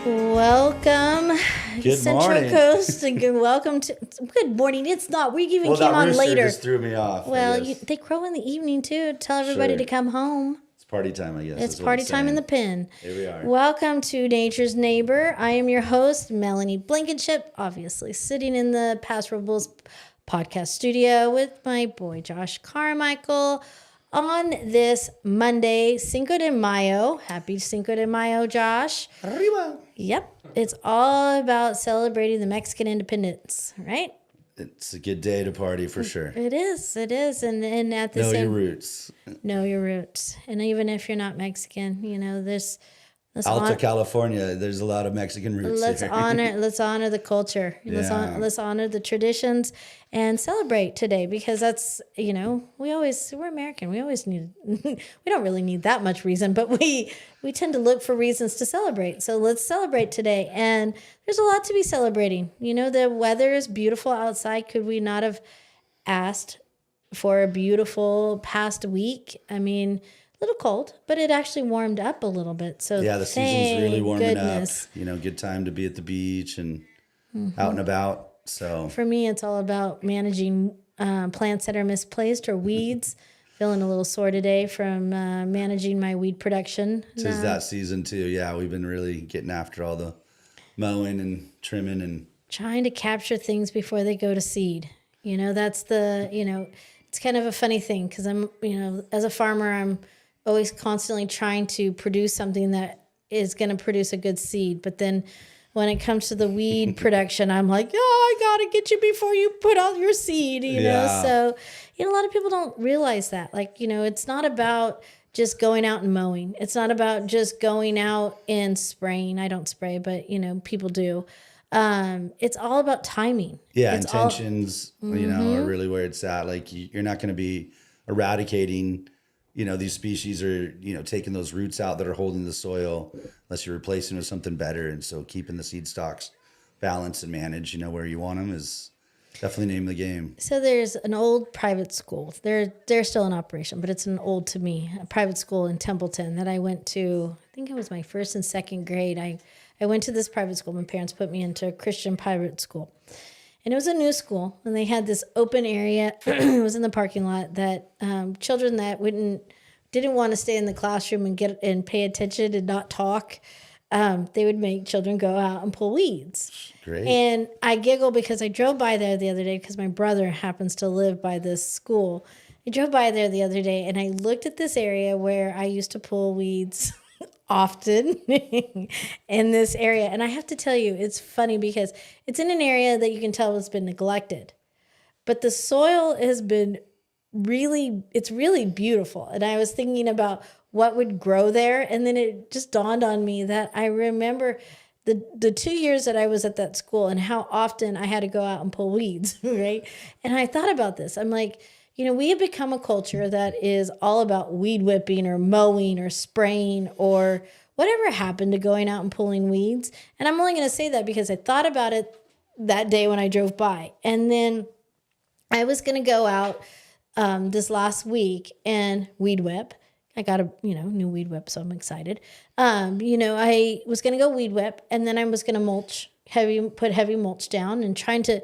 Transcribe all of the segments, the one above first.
Welcome, Good Central morning. Coast, and welcome to. Good morning. It's not. We even came on later. Just threw me off. Well, they crow in the evening too. Tell everybody to come home. It's party time, I guess. It's party time in the pen. Here we are. Welcome to Nature's Neighbor. I am your host, Melanie Blankenship, obviously sitting in the Pastoral Bulls podcast studio with my boy, Josh Carmichael, on this Monday, Cinco de Mayo. Happy Cinco de Mayo, Josh. Arriba. Yep. It's all about celebrating the Mexican independence, right? It's a good day to party for sure. It is. It is. And at the Know same your roots. Know your roots. And even if you're not Mexican, you know, let's Alta California, there's a lot of Mexican roots let's here. honor the culture. Yeah. Let's honor the traditions and celebrate today, because that's, you know, we're American. We always need we don't really need that much reason, but we tend to look for reasons to celebrate. So let's celebrate today. And there's a lot to be celebrating. You know, the weather is beautiful outside. Could we not have asked for a beautiful past week? I mean, little cold, but it actually warmed up a little bit. So yeah, the season's really warming up. You know, good time to be at the beach and out and about. So for me, it's all about managing plants that are misplaced or weeds. Feeling a little sore today from managing my weed production. Tis that season too. Yeah, we've been really getting after all the mowing and trimming and trying to capture things before they go to seed. You know, that's it's kind of a funny thing, because I'm, you know, as a farmer, I'm always constantly trying to produce something that is going to produce a good seed. But then when it comes to the weed production, I'm like, I got to get you before you put out your seed, you know? So, you know, a lot of people don't realize that. Like, you know, it's not about just going out and mowing. It's not about just going out and spraying. I don't spray, but, you know, people do. It's all about timing. Yeah, intentions, you know, are really where it's at. Like, you're not going to be eradicating, you know, these species, are, you know, taking those roots out that are holding the soil, unless you're replacing with something better. And so keeping the seed stocks balanced and managed, you know, where you want them is definitely name of the game. So there's an old private school. They're still in operation, but it's an old to me, a private school in Templeton that I went to. I think it was my first and second grade. I went to this private school. My parents put me into a Christian private school. And it was a new school, and they had this open area. It was in the parking lot that children that didn't want to stay in the classroom and pay attention and not talk, they would make children go out and pull weeds. Great. And I giggle because I drove by there the other day, because my brother happens to live by this school. I drove by there the other day, and I looked at this area where I used to pull weeds often in this area. And I have to tell you, it's funny because it's in an area that you can tell has been neglected, but the soil has been it's really beautiful. And I was thinking about what would grow there. And then it just dawned on me that I remember the 2 years that I was at that school and how often I had to go out and pull weeds, right? And I thought about this. I'm like, you know, we have become a culture that is all about weed whipping or mowing or spraying or whatever happened to going out and pulling weeds. And I'm only going to say that because I thought about it that day when I drove by. And then I was going to go out this last week and weed whip. I got a, new weed whip, so I'm excited. I was going to go weed whip, and then I was going to put heavy mulch down and trying to,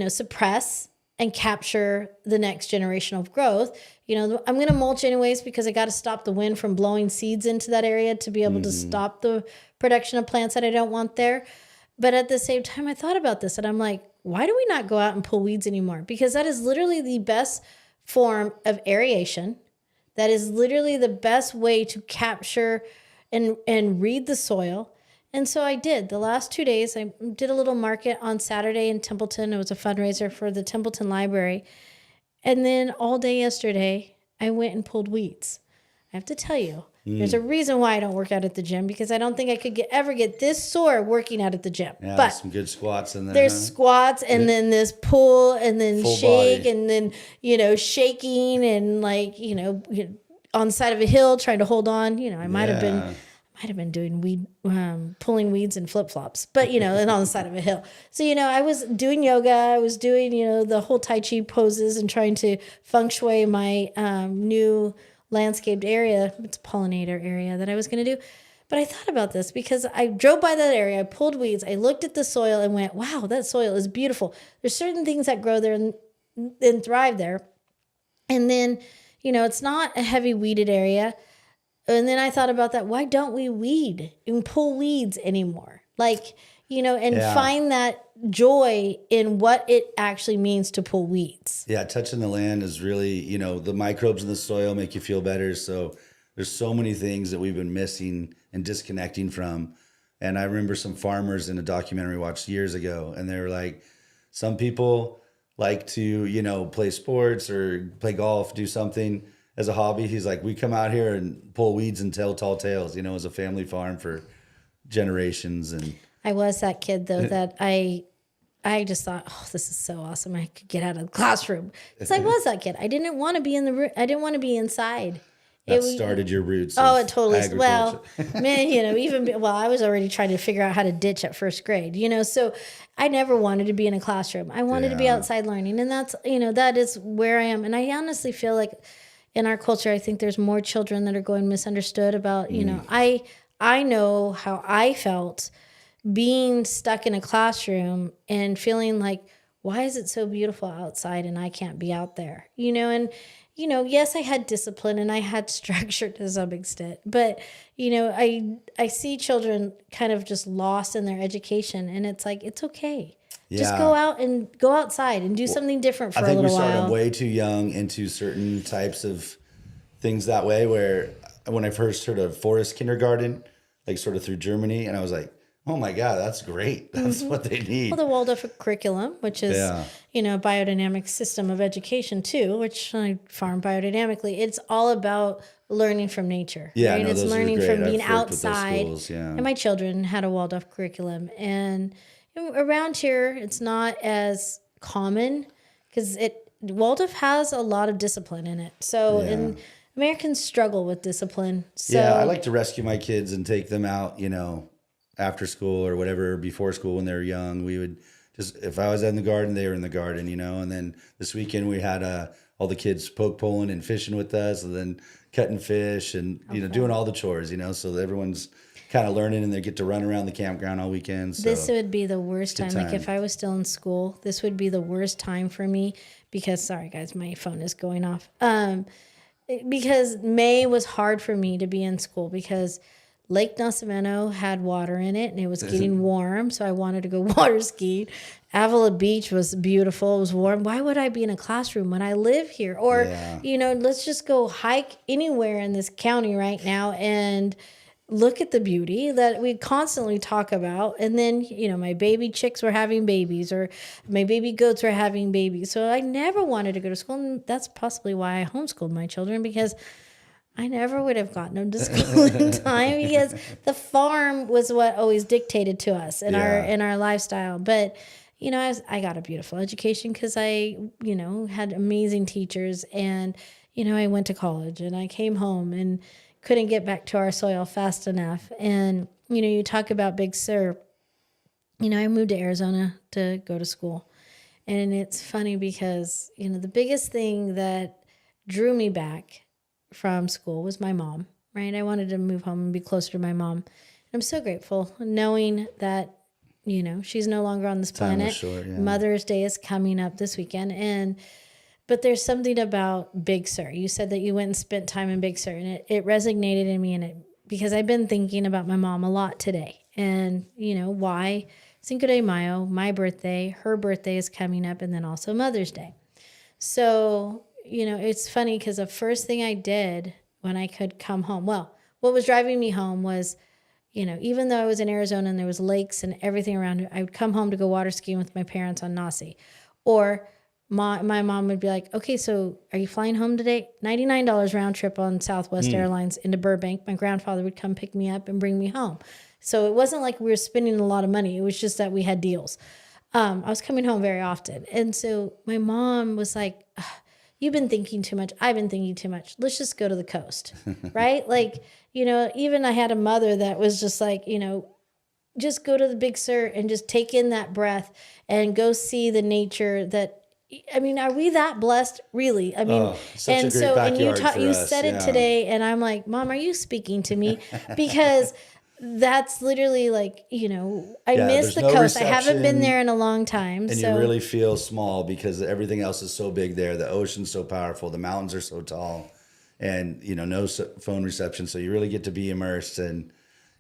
suppress and capture the next generation of growth. I'm going to mulch anyways because I got to stop the wind from blowing seeds into that area to be able to stop the production of plants that I don't want there. But at the same time, I thought about this and I'm like, why do we not go out and pull weeds anymore? Because that is literally the best form of aeration. That is literally the best way to capture and read the soil. And so I did. The last 2 days, I did a little market on Saturday in Templeton. It was a fundraiser for the Templeton Library. And then all day yesterday, I went and pulled weeds. I have to tell you, there's a reason why I don't work out at the gym, because I don't think I could ever get this sore working out at the gym. Yeah, but some good squats in there. There's squats and then this pull and then full shake body. and then, shaking and on the side of a hill trying to hold on. I might have been doing pulling weeds and flip-flops, but, and on the side of a hill. So, I was doing yoga. I was doing, the whole Tai Chi poses and trying to feng shui my new landscaped area. It's a pollinator area that I was going to do. But I thought about this because I drove by that area, I pulled weeds, I looked at the soil and went, wow, that soil is beautiful. There's certain things that grow there and thrive there. And then, it's not a heavy weeded area. And then I thought about that. Why don't we weed and pull weeds anymore? And find that joy in what it actually means to pull weeds. Yeah, touching the land is really, the microbes in the soil make you feel better. So there's so many things that we've been missing and disconnecting from. And I remember some farmers in a documentary I watched years ago, and they were like, some people like to, play sports or play golf, do something as a hobby. He's like, we come out here and pull weeds and tell tall tales, as a family farm for generations. And I was that kid though that I just thought, oh, this is so awesome. I could get out of the classroom. Because I was that kid. I didn't want to be in the room. I didn't want to be inside. That started your roots. Oh, it totally. Well, man, I was already trying to figure out how to ditch at first grade, so I never wanted to be in a classroom. I wanted to be outside learning. And that's, that is where I am. And I honestly feel like in our culture, I think there's more children that are going misunderstood about, I know how I felt being stuck in a classroom and feeling like, why is it so beautiful outside and I can't be out there, yes, I had discipline and I had structure to some extent, but I see children kind of just lost in their education, and it's like, it's okay. Yeah. Just go outside and do something different for a little while. I think we started way too young into certain types of things that way, where when I first heard of forest kindergarten, like sort of through Germany, and I was like, oh my God, that's great. That's what they need. Well, the Waldorf curriculum, which is, a biodynamic system of education too, which I farm biodynamically. It's all about learning from nature. Yeah, right? No, it's learning from being outside. Schools, yeah. And my children had a Waldorf curriculum. And around here, it's not as common because Waldorf has a lot of discipline in it. So, and Americans struggle with discipline. So, I like to rescue my kids and take them out, after school or whatever, before school when they were young. We would just, if I was in the garden, they were in the garden, and then this weekend we had all the kids poke poling and fishing with us, and then cutting fish and, doing all the chores, so everyone's kind of learning and they get to run around the campground all weekend. So this would be the worst time. Like if I was still in school, this would be the worst time for me because, sorry guys, my phone is going off. Because May was hard for me to be in school because Lake Nacimiento had water in it and it was getting warm. So I wanted to go water skiing. Avila Beach was beautiful. It was warm. Why would I be in a classroom when I live here? Or, let's just go hike anywhere in this county right now and look at the beauty that we constantly talk about. And then, my baby chicks were having babies or my baby goats were having babies. So I never wanted to go to school. And that's possibly why I homeschooled my children, because I never would have gotten them to school in time because the farm was what always dictated to us in our lifestyle. But, I got a beautiful education because I, had amazing teachers and, I went to college and I came home and couldn't get back to our soil fast enough. And, you talk about Big Sur, I moved to Arizona to go to school. And it's funny because, the biggest thing that drew me back from school was my mom, right? I wanted to move home and be closer to my mom. And I'm so grateful knowing that, she's no longer on this planet. Short, Mother's Day is coming up this weekend. But there's something about Big Sur. You said that you went and spent time in Big Sur, and it resonated in me, because I've been thinking about my mom a lot today. And, why? Cinco de Mayo, my birthday, her birthday is coming up, and then also Mother's Day. So, it's funny because the first thing I did when I could come home, what was driving me home was, even though I was in Arizona and there was lakes and everything around it, I would come home to go water skiing with my parents on Nasi. Or my mom would be like, okay, so are you flying home today? $99 round trip on Southwest Airlines into Burbank. My grandfather would come pick me up and bring me home. So it wasn't like we were spending a lot of money. It was just that we had deals. I was coming home very often. And so my mom was like, you've been thinking too much. I've been thinking too much. Let's just go to the coast, right? Like, even I had a mother that was just like, just go to the Big Sur and just take in that breath and go see the nature that, are we that blessed? Really? Such a great backyard for you us, said it today, and I'm like, Mom, are you speaking to me? Because that's literally like, I Yeah, miss there's the no coast. I haven't been reception, there in a long time. and So you really feel small because everything else is so big there. The ocean's so powerful. The mountains are so tall, and no phone reception. So you really get to be immersed, and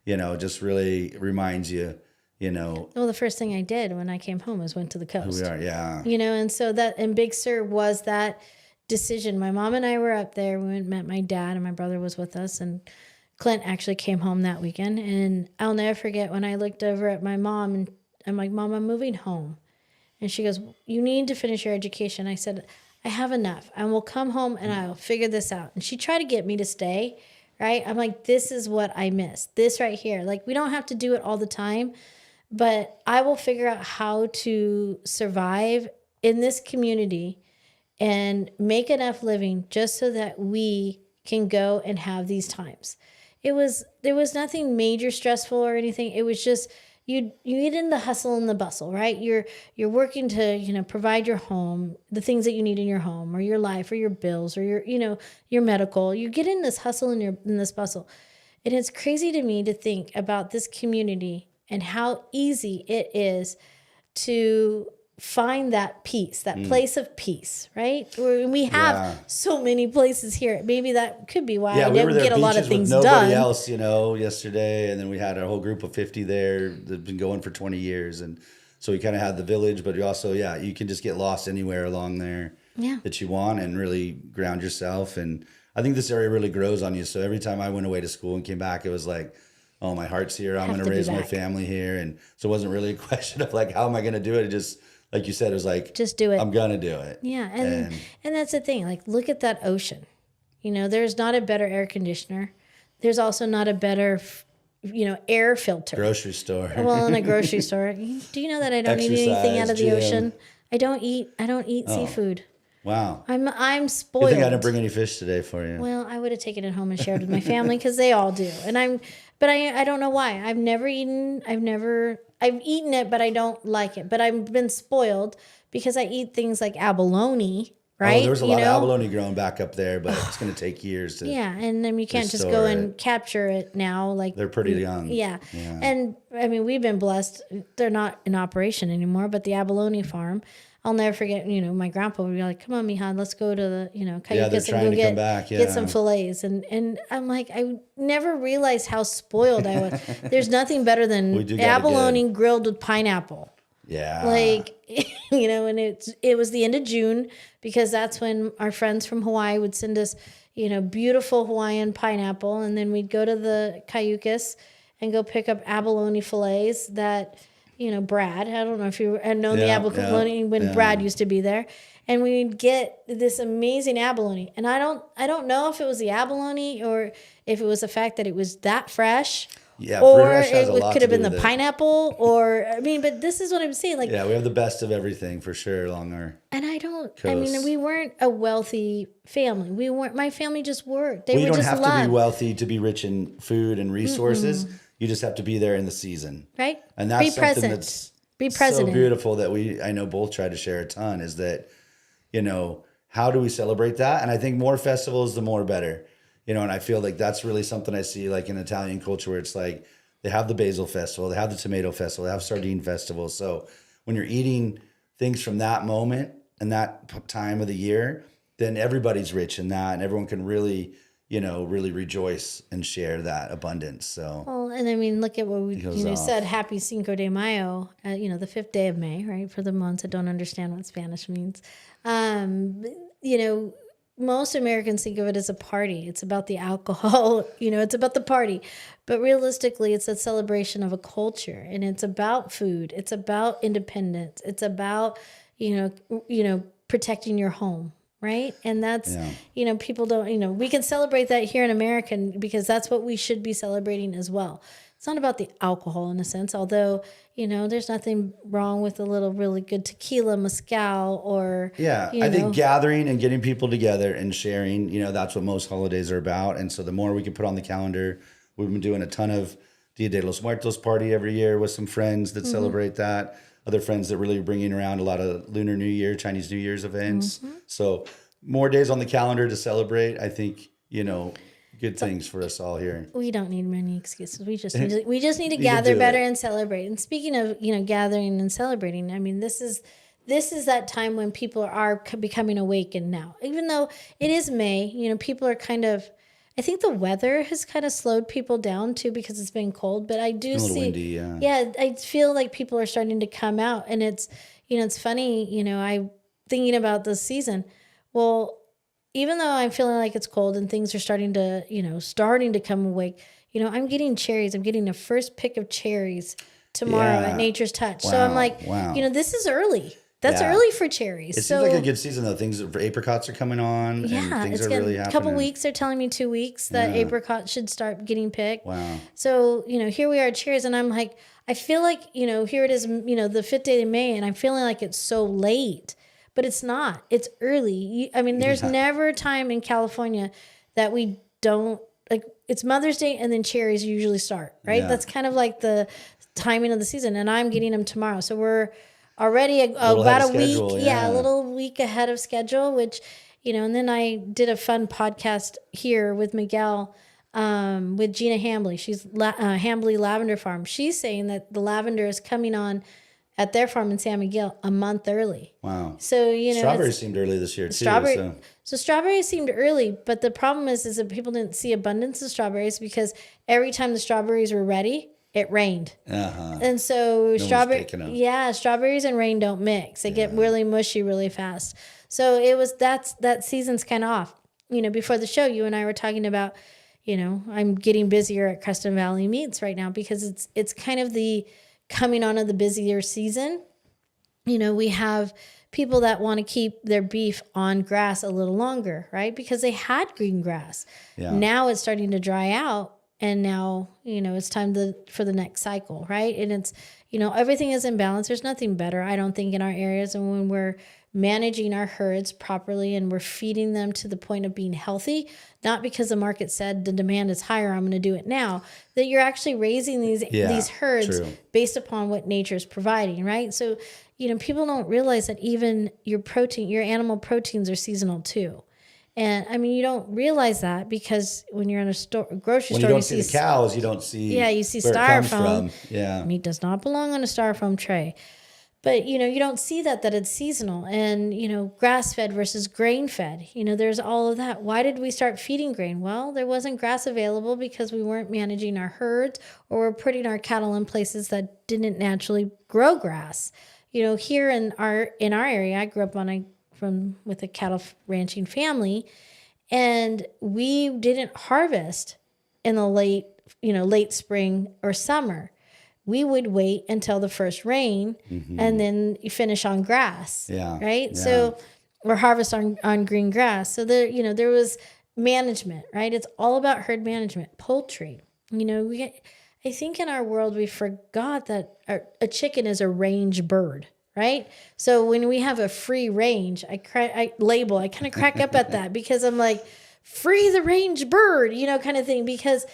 it just really reminds you, well, the first thing I did when I came home was went to the who we coast. are. Yeah. And so and Big Sur was that decision. My mom and I were up there. We went and met my dad, and my brother was with us, and Clint actually came home that weekend. And I'll never forget when I looked over at my mom and I'm like, Mom, I'm moving home. And she goes, you need to finish your education. I said, I have enough. And we'll come home and I'll figure this out. And she tried to get me to stay, right? I'm like, this is what I miss. This right here. Like, we don't have to do it all the time, but I will figure out how to survive in this community and make enough living just so that we can go and have these times. There was nothing major stressful or anything. It was just you get in the hustle and the bustle, right? You're working to, provide your home, the things that you need in your home or your life or your bills or your medical. You get in this hustle and in this bustle. And it's crazy to me to think about this community and how easy it is to find that peace, that place of peace, right? Where we have so many places here. Maybe that could be why I we were didn't there get a lot of beaches things with nobody done. else, yesterday, and then we had a whole group of 50 there that've been going for 20 years, and so we kind of had the village, but you also, you can just get lost anywhere along there that you want and really ground yourself. And I think this area really grows on you. So every time I went away to school and came back, it was like, oh, my heart's here. I'm going to raise my family here. And so it wasn't really a question of like, how am I going to do it? It just, like you said, it was like, just do it. I'm going to do it. Yeah. And that's the thing. Like, look at that ocean. There's not a better air conditioner. There's also not a better, air filter. Grocery store. Well, in a grocery store. Do you know that I don't eat anything out of the ocean? I don't eat seafood. Wow. I'm spoiled. Good thing I didn't bring any fish today for you. Well, I would have taken it home and shared with my family because they all do. And I don't know why. I've eaten it, but I don't like it. But I've been spoiled because I eat things like abalone, right? Oh, there was a lot of abalone growing back up there, but it's going to take years to. Yeah, and then you can't just go and capture it now. Like, they're pretty young. Yeah. And I mean, we've been blessed. They're not in operation anymore, but the abalone farm. I'll never forget, my grandpa would be like, come on, Mihan, let's go to the, Cayucas and go get some fillets. And I'm like, I never realized how spoiled I was. There's nothing better than abalone grilled with pineapple. Yeah. Like, and it was the end of June because that's when our friends from Hawaii would send us, beautiful Hawaiian pineapple. And then we'd go to the Cayucas and go pick up abalone fillets that... Brad, I don't know if you had known the abalone when Brad used to be there. And we'd get this amazing abalone. And I don't know if it was the abalone or if it was the fact that it was that fresh. Yeah, or it could have been the pineapple but this is what I'm saying. Like, we have the best of everything for sure along our coast. We weren't a wealthy family. My family just worked. You don't have to be wealthy to be rich in food and resources. Mm-mm. You just have to be there in the season. Right. And that's something that's so beautiful that I know both try to share a ton is that, how do we celebrate that? And I think more festivals, the more better, and I feel like that's really something I see like in Italian culture where it's like they have the basil festival, they have the tomato festival, they have sardine festival. So when you're eating things from that moment and that time of the year, then everybody's rich in that and everyone can really really rejoice and share that abundance. So, well, and I mean, look at what we said. Happy Cinco de Mayo, the 5th day of May, right? For the ones that don't understand what Spanish means, most Americans think of it as a party. It's about the alcohol, it's about the party. But realistically, it's a celebration of a culture, and it's about food. It's about independence. It's about protecting your home. Right. And that's, people don't, we can celebrate that here in America because that's what we should be celebrating as well. It's not about the alcohol in a sense, although, there's nothing wrong with a little really good tequila, mezcal, or. Yeah. I think gathering and getting people together and sharing, that's what most holidays are about. And so the more we can put on the calendar, we've been doing a ton of Dia de los Muertos party every year with some friends that celebrate that. Other friends that really bringing around a lot of Lunar New Year, Chinese New Year's events. Mm-hmm. So more days on the calendar to celebrate. I think, good things for us all here. We don't need many excuses. We just need to to gather do better it. and celebrate. And speaking of, gathering and celebrating, I mean, this is that time when people are becoming awakened now. Even though it is May, people are kind of, I think the weather has kind of slowed people down too because it's been cold, but I do A little see windy, yeah. yeah, I feel like people are starting to come out, and it's it's funny, I thinking about this season. Well, even though I'm feeling like it's cold and things are starting to come awake, I'm getting cherries. I'm getting the first pick of cherries tomorrow Yeah. at Nature's Touch. So I'm like, Wow. this is early. That's Yeah. early for cherries. It so seems like a good season though. Things for apricots are coming on, and yeah, things it's are getting really a happening. couple weeks. They're telling me 2 weeks that apricots should start getting picked. Wow. So, here we are at cherries, and I'm like, I feel like, here it is, the 5th day of May, and I'm feeling like it's so late, but it's not. It's early. There's never a time in California that we don't, like, it's Mother's Day and then cherries usually start, right? Yeah. That's kind of like the timing of the season, and I'm getting them tomorrow. So we're already little about ahead a of week, schedule, a little week ahead of schedule, which, and then I did a fun podcast here with Miguel, with Gina Hambly. She's Hambly Lavender Farm. She's saying that the lavender is coming on at their farm in San Miguel a month early. Wow. So, Strawberries seemed early this year too. So strawberries seemed early, but the problem is that people didn't see abundance of strawberries because every time the strawberries were ready, it rained. And so strawberries and rain don't mix. They get really mushy really fast. So that season's kind of off. Before the show, you and I were talking about, I'm getting busier at Creston Valley Meats right now because it's kind of the coming on of the busier season. We have people that want to keep their beef on grass a little longer, right? Because they had green grass. Yeah. Now it's starting to dry out. And now, it's time for the next cycle, right? And it's, everything is in balance. There's nothing better, I don't think, in our areas. And when we're managing our herds properly and we're feeding them to the point of being healthy, not because the market said the demand is higher, I'm going to do it now, that you're actually raising these herds based upon what nature's providing, right? So, people don't realize that even your animal proteins are seasonal too. And you don't realize that because when you're in a grocery store, you don't see the cows, you don't see you see where it comes styrofoam. from. Yeah. Meat does not belong on a styrofoam tray. But you don't see that it's seasonal, and grass fed versus grain fed. There's all of that. Why did we start feeding grain? Well, there wasn't grass available because we weren't managing our herds, or we're putting our cattle in places that didn't naturally grow grass. Here in our area, I grew up with a cattle ranching family, and we didn't harvest in the late spring or summer. We would wait until the first rain and then you finish on grass. Yeah. Right. Yeah. So, or harvest on green grass. So there was management, right? It's all about herd management. Poultry, I think in our world, we forgot that a chicken is a range bird. Right. So when we have a free range, I kind of crack up at that because I'm like, free the range bird, kind of thing, because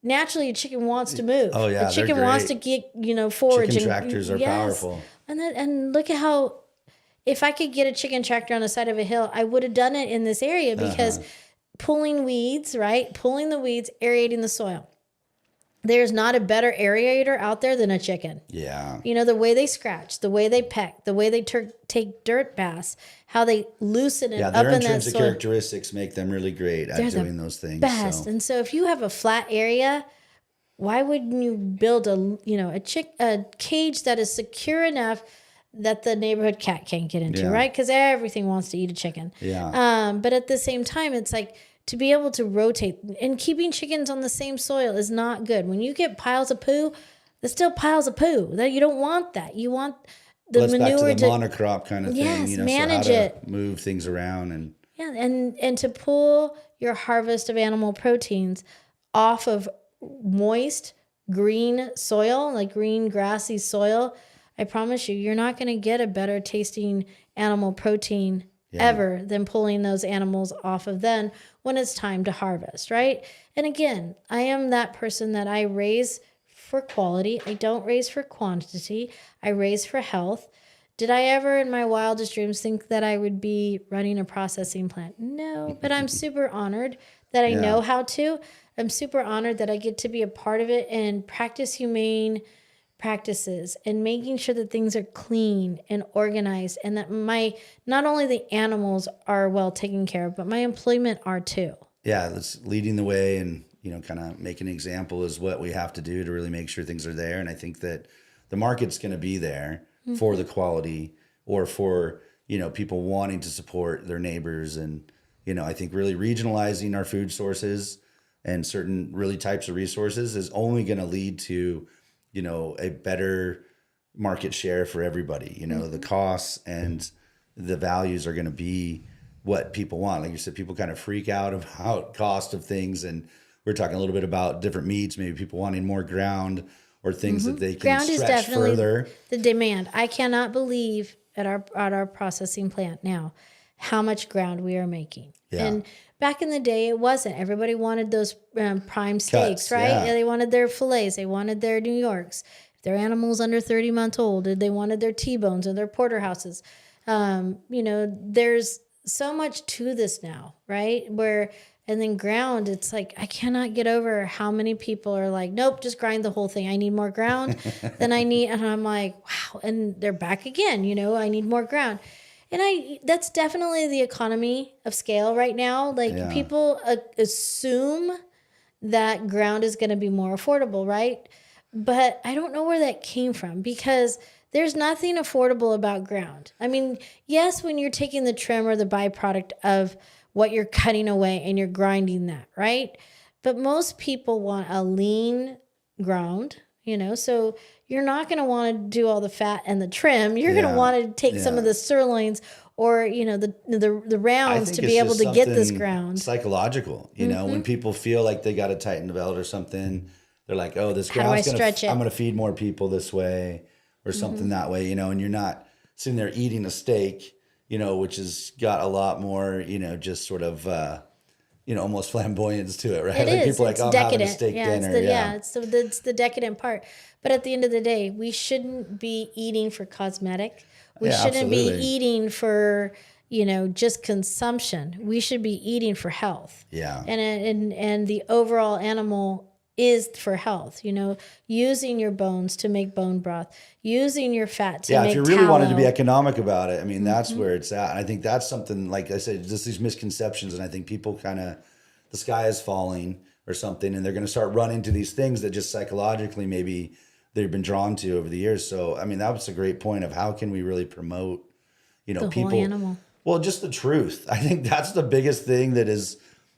naturally a chicken wants to move. Oh yeah. A chicken wants to get, forage. Chicken tractors are powerful. And look at how, if I could get a chicken tractor on the side of a hill, I would have done it in this area because pulling weeds, right? Pulling the weeds, aerating the soil. There's not a better aerator out there than a chicken. Yeah. The way they scratch, the way they peck, the way they take dirt baths, how they loosen it up in that soil. Their intrinsic characteristics make them really great at doing those things. Best. And so if you have a flat area, why wouldn't you build a cage that is secure enough that the neighborhood cat can't get into, right? Because everything wants to eat a chicken. Yeah. But at the same time, it's like, to be able to rotate, and keeping chickens on the same soil is not good. When you get piles of poo, there's still piles of poo. That you don't want that. You want the manure back to the monocrop kind of thing. Manage so how it. To move things around and to pull your harvest of animal proteins off of moist green soil, like green grassy soil. I promise you're not going to get a better tasting animal protein ever than pulling those animals off of then when it's time to harvest, right? And again, I am that person that I raise for quality. I don't raise for quantity. I raise for health. Did I ever in my wildest dreams think that I would be running a processing plant? No, but I'm super honored that I know Yeah. how to. I'm super honored that I get to be a part of it and practice humane practices and making sure that things are clean and organized and that not only the animals are well taken care of, but my employment are too. Yeah, that's leading the way, and kind of make an example is what we have to do to really make sure things are there. And I think that the market's going to be there for the quality, or for people wanting to support their neighbors. And I think really regionalizing our food sources and certain really types of resources is only going to lead to a better market share for everybody. The costs and the values are going to be what people want. Like you said, people kind of freak out about cost of things, and we're talking a little bit about different meats, maybe people wanting more ground or things that they can Ground is stretch definitely further. the demand. I cannot believe at our processing plant now how much ground we are making. Yeah. And back in the day, it wasn't. Everybody wanted those prime steaks, Cuts, right? yeah. They wanted their fillets. They wanted their New Yorks. If their animals under 30 months old, they wanted their T-bones or their porterhouses. There's so much to this now, right? And then ground, it's like, I cannot get over how many people are like, nope, just grind the whole thing. I need more ground than I need. And I'm like, wow. And they're back again, I need more ground. And that's definitely the economy of scale right now. Like Yeah. people assume that ground is going to be more affordable, right? But I don't know where that came from, because there's nothing affordable about ground. I mean, yes, when you're taking the trim or the byproduct of what you're cutting away and you're grinding that, right? But most people want a lean ground, so you're not going to want to do all the fat and the trim. You're going to Yeah. want to take some Yeah. of the sirloins or, the I rounds think to it's be able just to get this something ground. psychological. When people feel like they got to tighten the belt or something, they're like, oh, this How do I ground's stretch it? I'm going to feed more people this way or something that way, and you're not sitting there eating a steak, which has got a lot more, just sort of, almost flamboyance to it, right? It Like is. people are like, It's oh, I'm having a decadent. steak Yeah, dinner. it's the decadent part. But at the end of the day, we shouldn't be eating for cosmetic. We Yeah, shouldn't be absolutely. eating for just consumption. We should be eating for health. Yeah. And the overall animal is for health. Using your bones to make bone broth, using your fat to Yeah, make if you really wanted to be tallow. economic about it, I mean, that's where it's at. And I think that's something, like I said, just these misconceptions. And I think people kind of, the sky is falling or something, and they're going to start running to these things that just psychologically maybe they've been drawn to over the years. So, I mean, that was a great point of how can we really promote, The whole people. animal. Well, just the truth. I think that's the biggest thing that is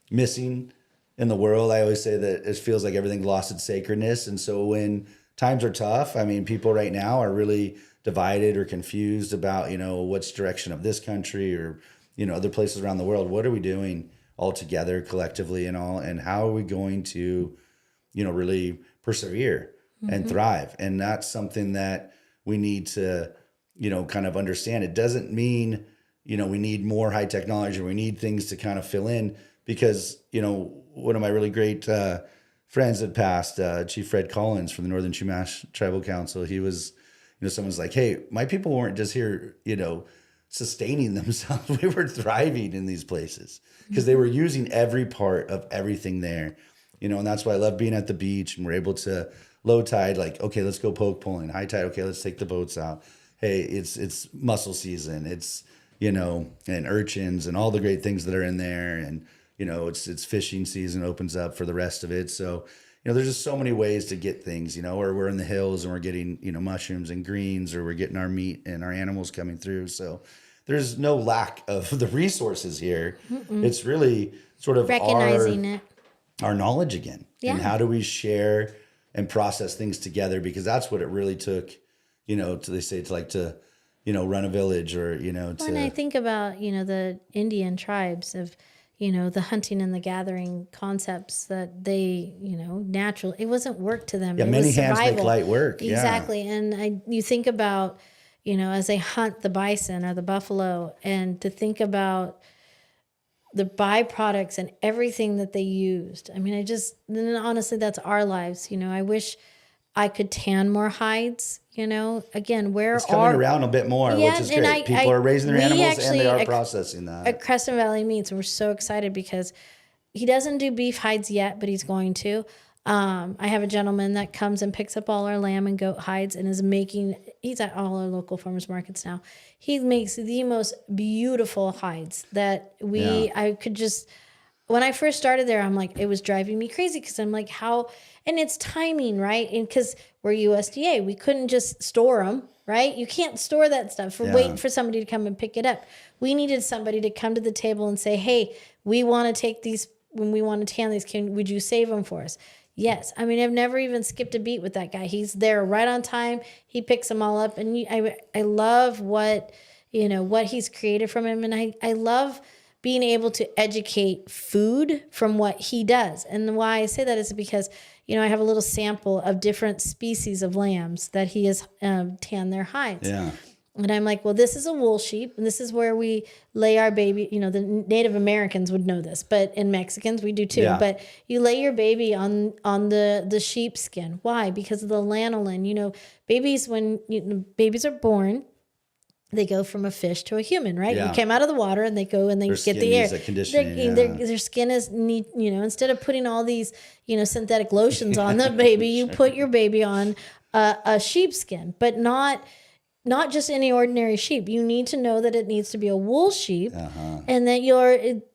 missing in the world. I always say that it feels like everything lost its sacredness. And so when times are tough, I mean, people right now are really divided or confused about, what's direction of this country or, other places around the world. What are we doing all together collectively and all? And how are we going to, really persevere and thrive? And that's something that we need to, kind of understand. It doesn't mean, we need more high technology or we need things to kind of fill in, because, one of my really great friends that passed, Chief Fred Collins from the Northern Chumash Tribal Council, he was, someone's like, hey, my people weren't just here, sustaining themselves. We were thriving in these places because they were using every part of everything there, and that's why I love being at the beach, and we're able to low tide, like, okay, let's go poke pulling. High tide, okay, let's take the boats out. Hey, it's mussel season. It's, and urchins and all the great things that are in there. And, it's fishing season opens up for the rest of it. So, there's just so many ways to get things, or we're in the hills and we're getting, mushrooms and greens, or we're getting our meat and our animals coming through. So there's no lack of the resources here. It's really sort of Recognizing it. our knowledge again. Yeah. And how do we share and process things together? Because that's what it really took, to run a village, or, When I think about, the Indian tribes of, the hunting and the gathering concepts that they, natural, it wasn't work to them. Yeah, it many was hands make survival. light work. Yeah. Exactly. And you think about, as they hunt the bison or the buffalo, and to think about the byproducts and everything that they used. I mean, and honestly, that's our lives. I wish I could tan more hides. You know, again, where It's coming around a bit more, Yeah, which is and great. People are raising their we animals and actually they are at processing that. Crescent Valley Meats, and we're so excited because he doesn't do beef hides yet, but he's going to. I have a gentleman that comes and picks up all our lamb and goat hides and is making, he's at all our local farmers markets now. He makes the most beautiful hides that Yeah. I could just, when I first started there, I'm like, it was driving me crazy because I'm like, how, and it's timing, right? And because we're USDA, we couldn't just store them, right? You can't store that stuff for waiting for somebody to come and pick it up. We needed somebody to come to the table and say, hey, we want to take these, when we want to tan these, would you save them for us? Yes. I mean, I've never even skipped a beat with that guy. He's there right on time. He picks them all up. And I love what, what he's created from him. And I love being able to educate food from what he does. And why I say that is because, I have a little sample of different species of lambs that he has tanned their hides. Yeah. And I'm like, well, this is a wool sheep, and this is where we lay our baby. The Native Americans would know this, but in Mexicans we do too. Yeah. But you lay your baby on the sheep skin. Why? Because of the lanolin. Babies, when babies are born, they go from a fish to a human, right? Yeah. You came out of the water and they go and they Their get skin the air. needs that conditioning, Their skin is neat, instead of putting all these, synthetic lotions on the baby, you put your baby on a sheepskin, but not just any ordinary sheep. You need to know that it needs to be a wool sheep, and that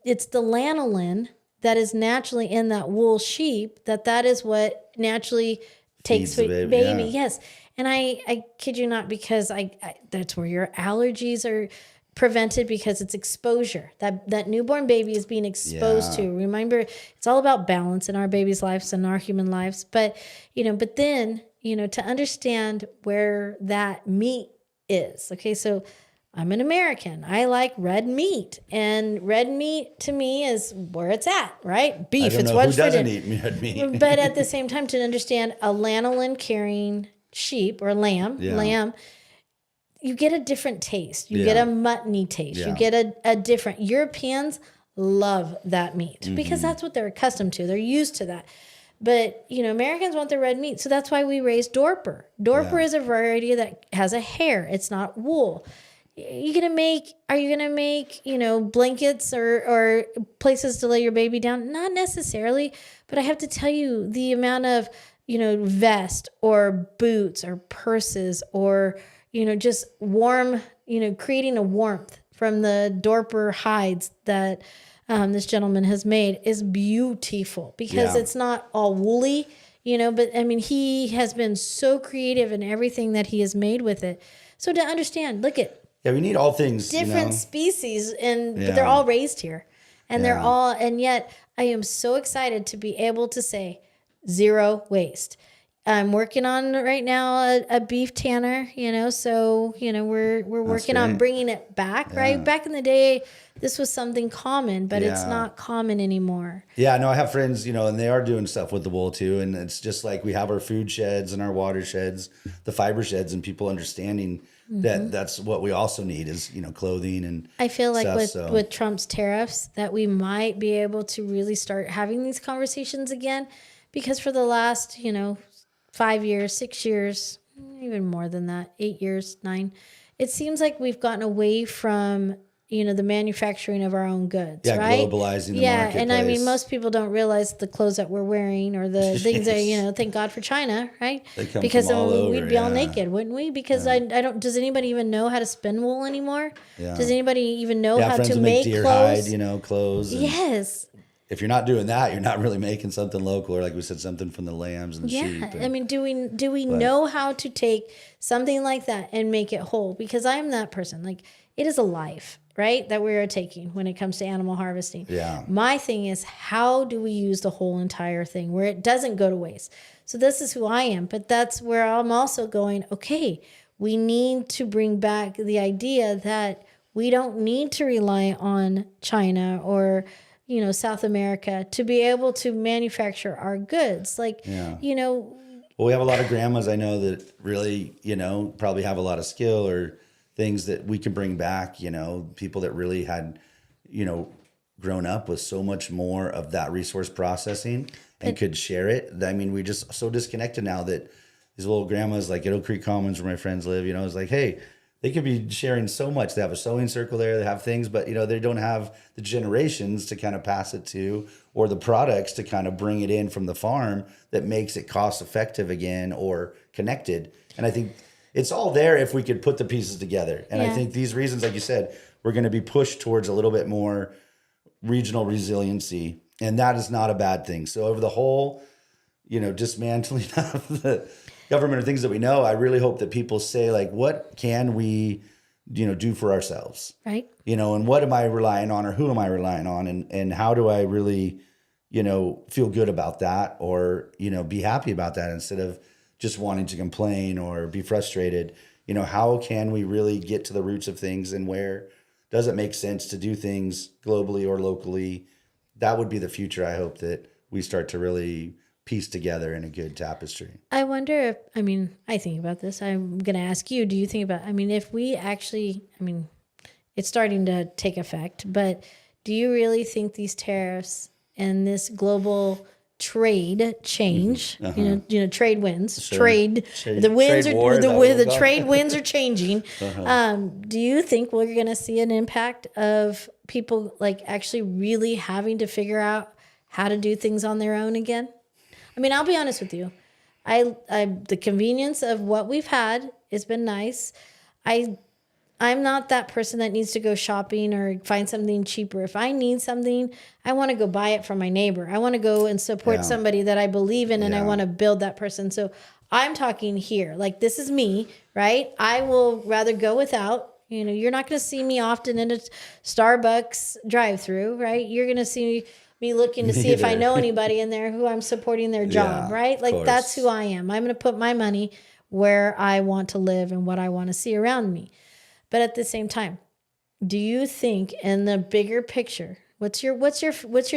it's the lanolin that is naturally in that wool sheep, that is what naturally takes the baby. baby, yeah. Yes. And I kid you not, because I that's where your allergies are prevented, because it's exposure. That newborn baby is being exposed to. Remember, it's all about balance in our babies' lives and our human lives. But then to understand where that meat is. Okay, so I'm an American. I like red meat, and red meat to me is where it's at, right? Beef. I don't It's know what's who for doesn't dinner. eat red meat. But at the same time, to understand a lanolin carrying sheep or lamb, you get a different taste. You get a muttony taste. Yeah. You get a different. Europeans love that meat because that's what they're accustomed to. They're used to that. But, Americans want their red meat. So that's why we raise Dorper. Dorper is a variety that has a hair. It's not wool. Are you going to make, blankets or places to lay your baby down? Not necessarily. But I have to tell you, the amount of, vest or boots or purses or, just warm, creating a warmth from the Dorper hides that this gentleman has made is beautiful, because it's not all woolly, but I mean, he has been so creative in everything that he has made with it. So to understand, look at we need all things. different species, but they're all raised here, and they're all, and yet I am so excited to be able to say zero waste. I'm working on right now a beef tanner, so, we're working on bringing it back, right? Back in the day, this was something common, but it's not common anymore. Yeah, no, I have friends, and they are doing stuff with the wool too. And it's just like we have our food sheds and our water sheds, the fiber sheds, and people understanding that that's what we also need is, clothing and I feel like stuff, with Trump's tariffs that we might be able to really start having these conversations again, because for the last, 5 years, 6 years, even more than that, 8 years, 9, it seems like we've gotten away from, the manufacturing of our own goods, right? Globalizing the and marketplace. I mean, most people don't realize the clothes that we're wearing or the things that, thank God for China, right? They come Because from all then over, we'd be all naked, wouldn't we? Because I don't, does anybody even know how to spin wool anymore? Yeah. Does anybody even know how friends to will make deer clothes? hide, clothes. And Yes. if you're not doing that, you're not really making something local, or like we said, something from the lambs and the sheep. Yeah, I mean, do we know how to take something like that and make it whole? Because I'm that person. Like, it is a life, right, that we are taking when it comes to animal harvesting. Yeah. My thing is, how do we use the whole entire thing where it doesn't go to waste? So this is who I am, but that's where I'm also going, okay, we need to bring back the idea that we don't need to rely on China or South America to be able to manufacture our goods. Like, Well, we have a lot of grandmas I know that really, probably have a lot of skill or things that we can bring back, people that really had, grown up with so much more of that resource processing and could share it. I mean, we're just so disconnected now that these little grandmas like at Oak Creek Commons where my friends live, it's like, hey, they could be sharing so much. They have a sewing circle there, they have things, but they don't have the generations to kind of pass it to, or the products to kind of bring it in from the farm that makes it cost effective again or connected. And I think it's all there if we could put the pieces together. And I think these reasons, like you said, we're going to be pushed towards a little bit more regional resiliency. And that is not a bad thing. So over the whole, dismantling of the government or things that we know, I really hope that people say, like, what can we, do for ourselves? Right. And what am I relying on, or who am I relying on? And how do I really, feel good about that, or, be happy about that instead of just wanting to complain or be frustrated? How can we really get to the roots of things, and where does it make sense to do things globally or locally? That would be the future. I hope that we start to really piece together in a good tapestry. I wonder if, I think about this. I'm going to ask you, do you think about, if we actually, it's starting to take effect, but do you really think these tariffs and this global trade change, trade winds, Sure. trade, the winds trade are, war, the trade winds are changing. Uh-huh. Do you think we're going to see an impact of people like actually really having to figure out how to do things on their own again? I'll be honest with you. The convenience of what we've had has been nice. I'm not that person that needs to go shopping or find something cheaper. If I need something, I want to go buy it from my neighbor. I want to go and support somebody that I believe in, and I want to build that person. So I'm talking here. Like, this is me, right? I will rather go without. You're not going to see me often in a Starbucks drive-through, right? You're going to see me looking to see if I know anybody in there who I'm supporting their job, right? Like, that's who I am. I'm going to put my money where I want to live and what I want to see around me. But at the same time, do you think in the bigger picture, what's your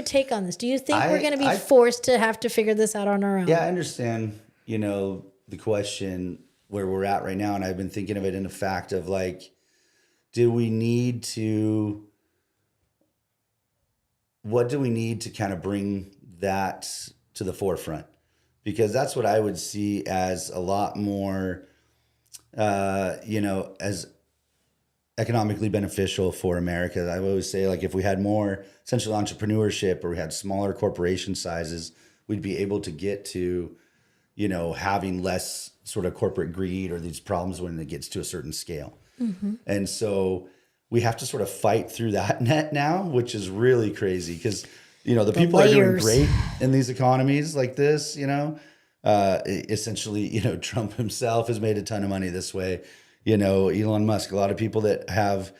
take on this? Do you think we're going to be forced to have to figure this out on our own? Yeah, I understand, the question where we're at right now. And I've been thinking of it in the fact of, like, what do we need to kind of bring that to the forefront? Because that's what I would see as a lot more, as economically beneficial for America. I always say, like, if we had more essential entrepreneurship, or we had smaller corporation sizes, we'd be able to get to, having less sort of corporate greed or these problems when it gets to a certain scale. Mm-hmm. And so we have to sort of fight through that net now, which is really crazy because, the people layers. are doing great in these economies like this, essentially, Trump himself has made a ton of money this way. Elon Musk, a lot of people that have,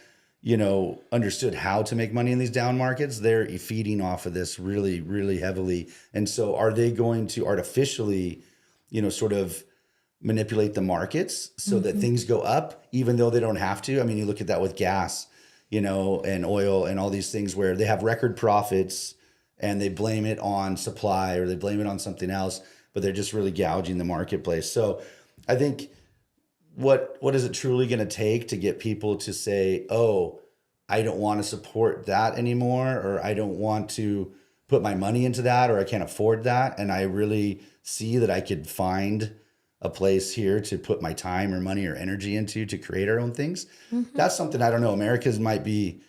understood how to make money in these down markets, they're feeding off of this really, really heavily. And so are they going to artificially, sort of manipulate the markets so that things go up, even though they don't have to? You look at that with gas, and oil and all these things where they have record profits and they blame it on supply or they blame it on something else, but they're just really gouging the marketplace. So I think, what is it truly going to take to get people to say, oh, I don't want to support that anymore, or I don't want to put my money into that, or I can't afford that, and I really see that I could find a place here to put my time or money or energy into to create our own things? Mm-hmm. That's something, I don't know, America's might be,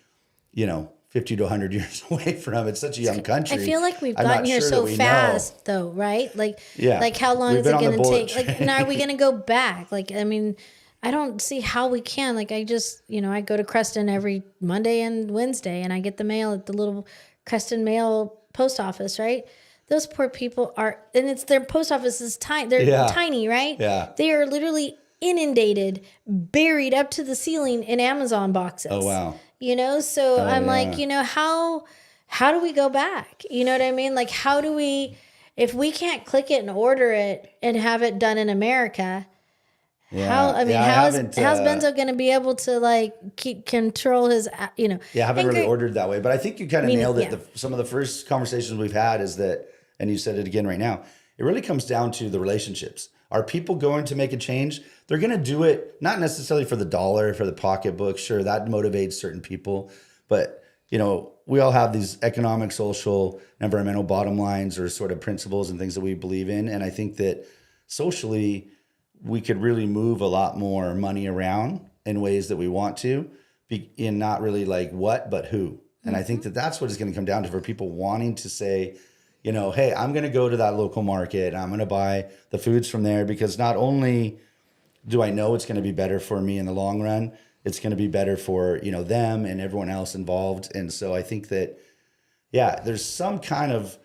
50 to 100 years away from. It's such a young country. I feel like we've gotten here so fast, though, right? Like how long is it going to take? Like, and are we going to go back? Like, I don't see how we can. Like, I just, I go to Creston every Monday and Wednesday, and I get the mail at the little Creston Mail post office, right? Those poor people are, and it's their post office is tiny. They're tiny, right? Yeah. They are literally inundated, buried up to the ceiling in Amazon boxes. Oh, wow. So I'm like, how do we go back? You know what I mean? Like, how do we, if we can't click it and order it and have it done in America, how is Benzo going to be able to control his, Yeah, I haven't really ordered that way, but I think you kind of nailed it. Yeah. Some of the first conversations we've had is that, and you said it again right now, it really comes down to the relationships. Are people going to make a change? They're going to do it not necessarily for the dollar, for the pocketbook. Sure, that motivates certain people. But, we all have these economic, social, environmental bottom lines or sort of principles and things that we believe in. And I think that socially, we could really move a lot more money around in ways that we want to, in not really like what, but who. And I think that that's what it's going to come down to, for people wanting to say, you know, hey, I'm going to go to that local market. I'm going to buy the foods from there, because not only do I know it's going to be better for me in the long run, it's going to be better for, you know, them and everyone else involved. And so I think that, yeah, there's some kind of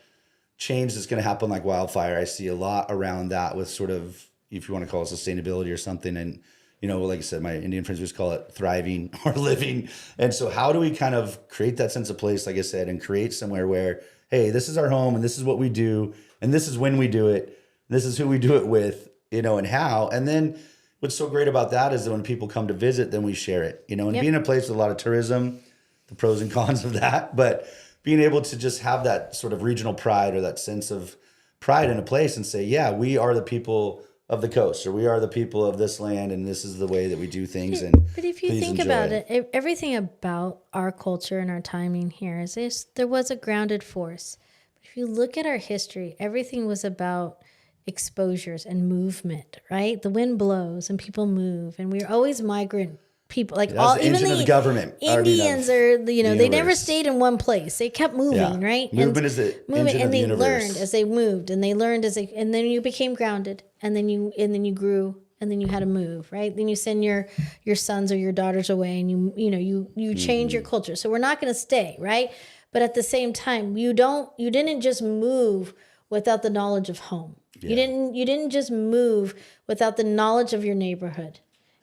change that's going to happen like wildfire. I see a lot around that with sort of, if you want to call it sustainability or something. And, you know, like I said, my Indian friends just call it thriving or living. And so how do we kind of create that sense of place, like I said, and create somewhere where, hey, this is our home and this is what we do. And this is when we do it. This is who we do it with, you know, and how. And then what's so great about that is that when people come to visit, then we share it, you know, and being a place with a lot of tourism, the pros and cons of that, but being able to just have that sort of regional pride or that sense of pride in a place and say, yeah, we are the people of the coast, or we are the people of this land, and this is the way that we do things. And but if you think about it, everything about our culture and our timing here is this: there was a grounded force. But if you look at our history, everything was about exposures and movement, right? The wind blows and people move, and we're always migrant people. Like all, even the government, Indians are, you know, they never stayed in one place. They kept moving, right? Movement is the engine of the universe. Learned as they moved, and they learned as they, and then you became grounded, and then you grew, and then you had to move, right? Then you send your sons or your daughters away, and you change your culture. So we're not going to stay, right? But at the same time, you didn't just move without the knowledge of home. Yeah. You didn't just move without the knowledge of your neighborhood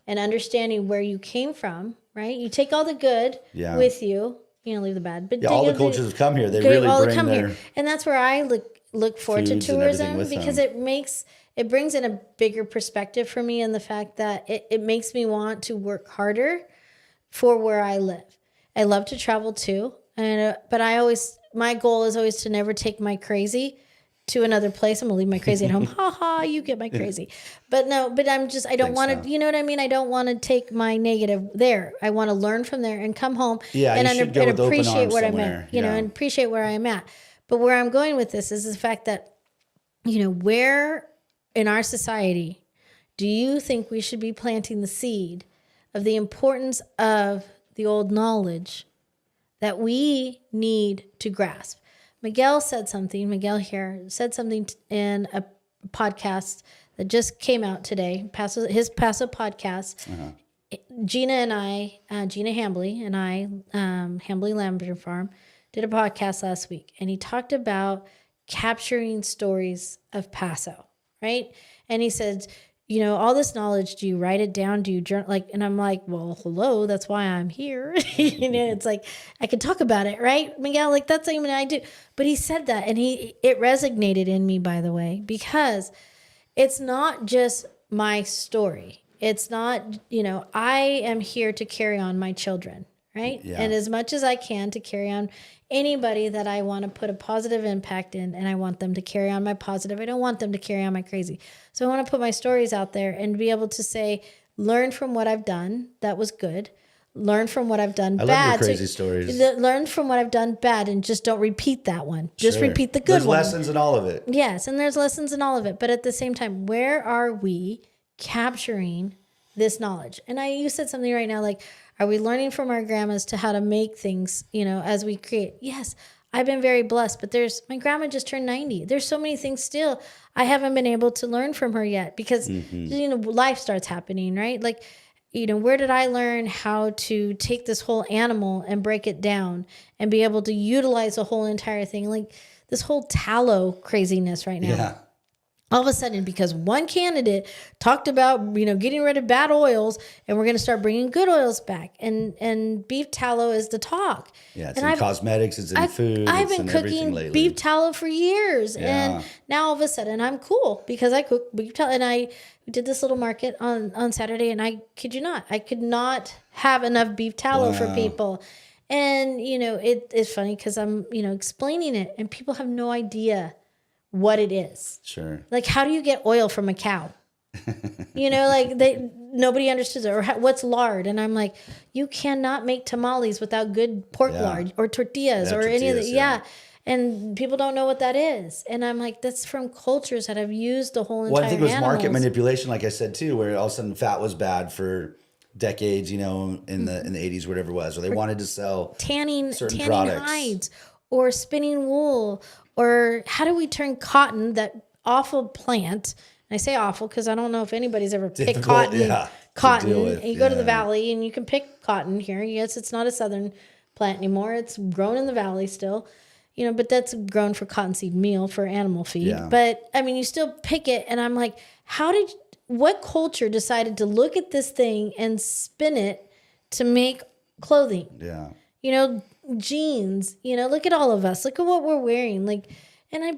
and understanding where you came from, right? You take all the good with you, you know, leave the bad. But all the cultures have come here. They really bring their here. And that's where I look forward to tourism, because it brings in a bigger perspective for me, and the fact that it makes me want to work harder for where I live. I love to travel too, but my goal is always to never take my crazy to another place. I'm gonna leave my crazy at home. Ha ha, you get my crazy. But no, but I don't want to, you know what I mean? I don't want to take my negative there. I want to learn from there and come home and appreciate what I'm at, you know, and appreciate where I am at. But where I'm going with this is the fact that, you know, where in our society do you think we should be planting the seed of the importance of the old knowledge that we need to grasp? Miguel said something in a podcast that just came out today, his Paso podcast. Gina Hambly and I, Hambly Lambert Farm, did a podcast last week, and he talked about capturing stories of Paso, right? And he said, you know, all this knowledge, do you write it down? Do you journal? Like, and I'm like, well, hello, that's why I'm here. You know, it's like, I can talk about it, right, Miguel? Like, that's something I do. But he said that, and it resonated in me, by the way, because it's not just my story. It's not, you know, I am here to carry on my children, right? Yeah. And as much as I can to carry on anybody that I want to put a positive impact in, and I want them to carry on my positive. I don't want them to carry on my crazy. So I want to put my stories out there and be able to say, learn from what I've done that was good. Learn from what I've done bad. I love your crazy stories. Learn from what I've done bad, and just don't repeat that one. Just repeat the good one. There's lessons in all of it. Yes, and there's lessons in all of it. But at the same time, where are we capturing this knowledge? And you said something right now, like, are we learning from our grandmas to how to make things, you know, as we create? Yes, I've been very blessed, but my grandma just turned 90. There's so many things still I haven't been able to learn from her yet, because, you know, life starts happening, right? Like, you know, where did I learn how to take this whole animal and break it down and be able to utilize the whole entire thing? Like this whole tallow craziness right now. Yeah. All of a sudden, because one candidate talked about, you know, getting rid of bad oils, and we're going to start bringing good oils back, and beef tallow is the talk. Yeah, it's in cosmetics, it's in food. I've been cooking beef tallow for years, and now all of a sudden I'm cool because I cook beef tallow. And I did this little market on Saturday, and I kid you not, I could not have enough beef tallow for people. And, you know, it's funny because I'm, you know, explaining it, and people have no idea what it is. Sure. Like, how do you get oil from a cow? You know, like nobody understood it. Or what's lard? And I'm like, you cannot make tamales without good pork lard or tortillas or any of that. Yeah. And people don't know what that is. And I'm like, that's from cultures that have used the whole entire Well, I think it was market animals. manipulation, like I said too, where all of a sudden fat was bad for decades, you know, in the 80s, whatever it was, or they wanted to sell tanning certain products. hides or spinning wool, or how do we turn cotton, that awful plant? And I say awful because I don't know if anybody's ever picked Difficult, cotton. yeah, to Cotton. deal with, And you go to the yeah. valley and you can pick cotton here. Yes, it's not a southern plant anymore. It's grown in the valley still. You know, but that's grown for cottonseed meal for animal feed. Yeah. But I mean, you still pick it, and I'm like, what culture decided to look at this thing and spin it to make clothing? Yeah. You know, jeans, you know, look at all of us. Look at what we're wearing. Like,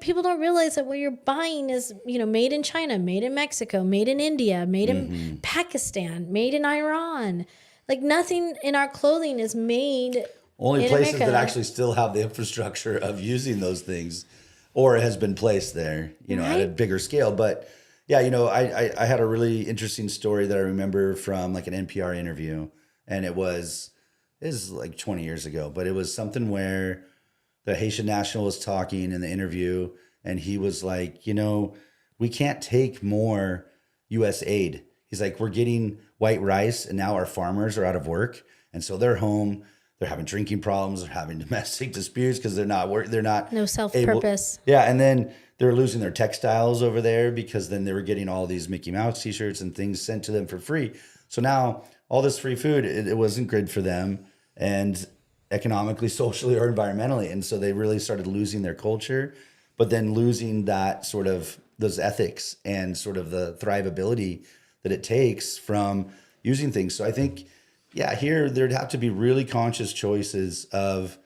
people don't realize that what you're buying is, you know, made in China, made in Mexico, made in India, made in Pakistan, made in Iran. Like, nothing in our clothing is made Only in places America. that actually still have the infrastructure of using those things, or it has been placed there, you know, at a Right. bigger scale. But yeah, you know, I had a really interesting story that I remember from like an NPR interview, and it was like 20 years ago, but it was something where the Haitian national was talking in the interview, and he was like, you know, we can't take more U.S. aid. He's like, we're getting white rice, and now our farmers are out of work, and so they're home. They're having drinking problems. They're having domestic disputes because they're not work. They're not No self-purpose. Yeah, and then they're losing their textiles over there because then they were getting all these Mickey Mouse T-shirts and things sent to them for free. So now all this free food, it wasn't good for them, and economically, socially, or environmentally. And so they really started losing their culture, but then losing that sort of those ethics and sort of the thrivability that it takes from using things. So I think, yeah, here there'd have to be really conscious choices of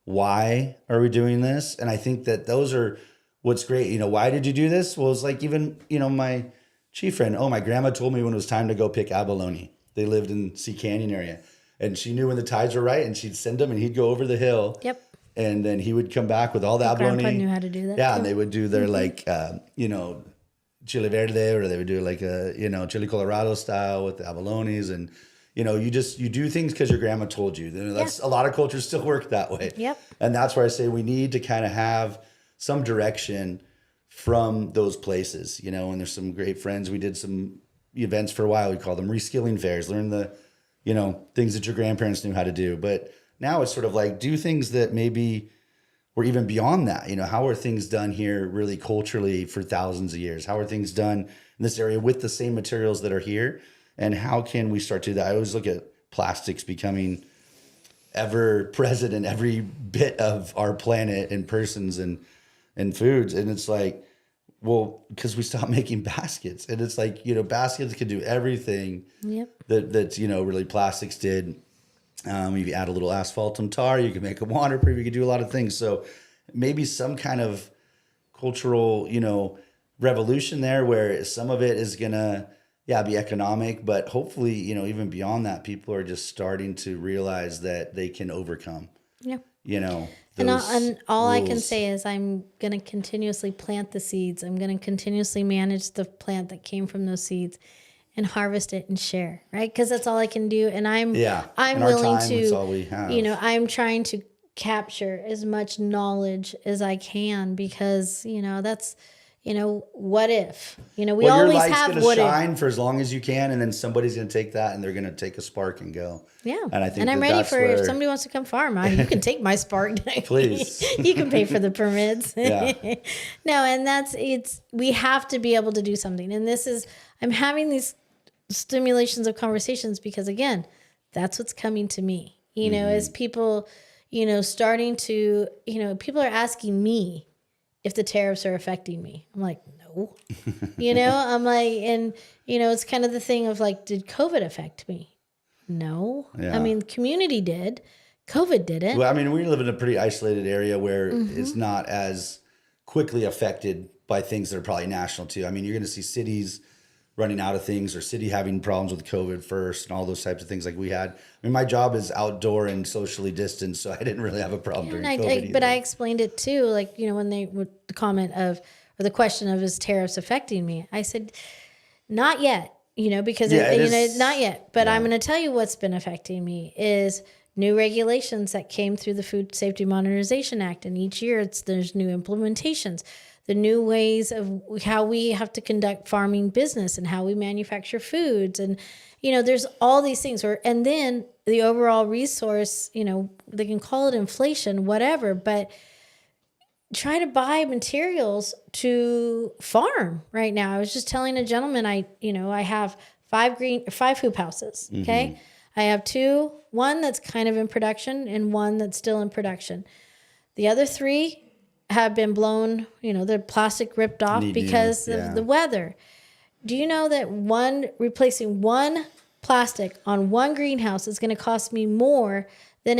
why are we doing this? And I think that those are what's great. You know, why did you do this? Well, it's like even, you know, my chief friend, my grandma told me when it was time to go pick abalone. They lived in Sea Canyon area. And she knew when the tides were right, and she'd send him, and he'd go over the hill. Yep. And then he would come back with all the abalone. Grandpa knew how to do that. Yeah, too. and they would do their like, you know, chile verde, or they would do like a, you know, chile colorado style with the abalones. And, you know, you do things because your grandma told you. That's a lot of cultures still work that way. Yep. And that's where I say we need to kind of have some direction from those places, you know. And there's some great friends. We did some events for a while. We call them reskilling fairs. Learn the, you know, things that your grandparents knew how to do. But now it's sort of like do things that maybe were even beyond that. You know, how are things done here really culturally for thousands of years? How are things done in this area with the same materials that are here? And how can we start to do that? I always look at plastics becoming ever present in every bit of our planet and persons and foods. And it's like, well, because we stopped making baskets. And it's like, you know, baskets could do everything Yep. that you know, really plastics did. If you add a little asphalt and tar, you can make a waterproof. You can do a lot of things. So maybe some kind of cultural, you know, revolution there where some of it is going to, be economic, but hopefully, you know, even beyond that, people are just starting to realize that they can overcome, Yeah. you know, And those all I can rules. say is I'm going to continuously plant the seeds. I'm going to continuously manage the plant that came from those seeds and harvest it and share, right? Because that's all I can do. And I'm In our willing time, to, it's all we have. you know, I'm trying to capture as much knowledge as I can because, you know, that's, you know, what if? You know, we Well, your always light's have going to what if. shine for as long as you can, and then somebody's going to take that and they're going to take a spark and go. Yeah. And I think I'm that ready that's for if where- somebody wants to come farm, you can take my spark. Please. You can pay for the permits. Yeah. No, and we have to be able to do something. And I'm having these stimulations of conversations because again, that's what's coming to me, you know, as people, you know, starting to, you know, people are asking me if the tariffs are affecting me. I'm like, no, you know, I'm like, and you know, it's kind of the thing of like, did COVID affect me? No. Yeah. I mean, community did. COVID didn't. Well, I mean, we live in a pretty isolated area where Mm-hmm. it's not as quickly affected by things that are probably national too. I mean, you're going to see cities running out of things or city having problems with COVID first and all those types of things like we had. I mean, my job is outdoor and socially distanced, so I didn't really have a problem during COVID. But either. I explained it too, like, you know, when with the comment of, or the question of, is tariffs affecting me? I said, not yet, you know, because, Yeah, it you know, is- not yet. But I'm going to tell you what's been affecting me is new regulations that came through the Food Safety Modernization Act. And each year there's new implementations, the new ways of how we have to conduct farming business and how we manufacture foods. And, there's all these things. And then the overall resource, they can call it inflation, whatever, but try to buy materials to farm right now. I was just telling a gentleman, I have 5 hoop houses. Okay. Mm-hmm. I have 2, one that's kind of in production and one that's still in production. The other 3 have been blown, the plastic ripped off because of the weather. Do you know that replacing one plastic on one greenhouse is going to cost me more than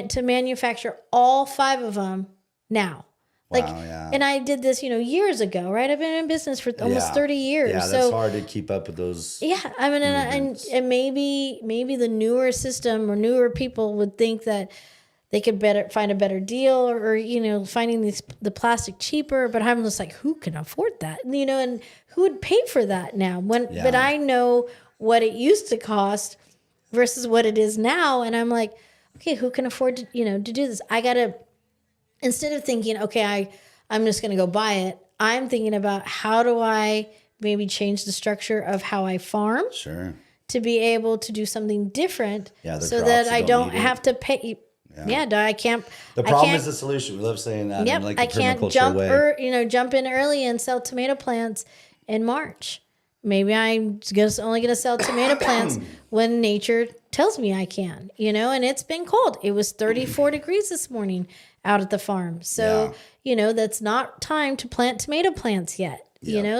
to manufacture all 5 of them now? And I did this, years ago, right? I've been in business for almost 30 years. Yeah, that's hard to keep up with those. Yeah, I mean, and maybe the newer system or newer people would think that they could find a better deal or finding the plastic cheaper. But I'm just like, who can afford that? And who would pay for that now? But I know what it used to cost versus what it is now, and I'm like, okay, who can afford to to do this? I gotta. Instead of thinking, okay, I'm just going to go buy it, I'm thinking about how do I maybe change the structure of how I farm to be able to do something different so that I don't have to pay. I can't. The problem is the solution. We love saying that. Yep, I can't jump in early and sell tomato plants in March. Maybe I'm just only going to sell tomato plants when nature tells me I can, and it's been cold. It was 34 degrees this morning out at the farm. So, that's not time to plant tomato plants yet,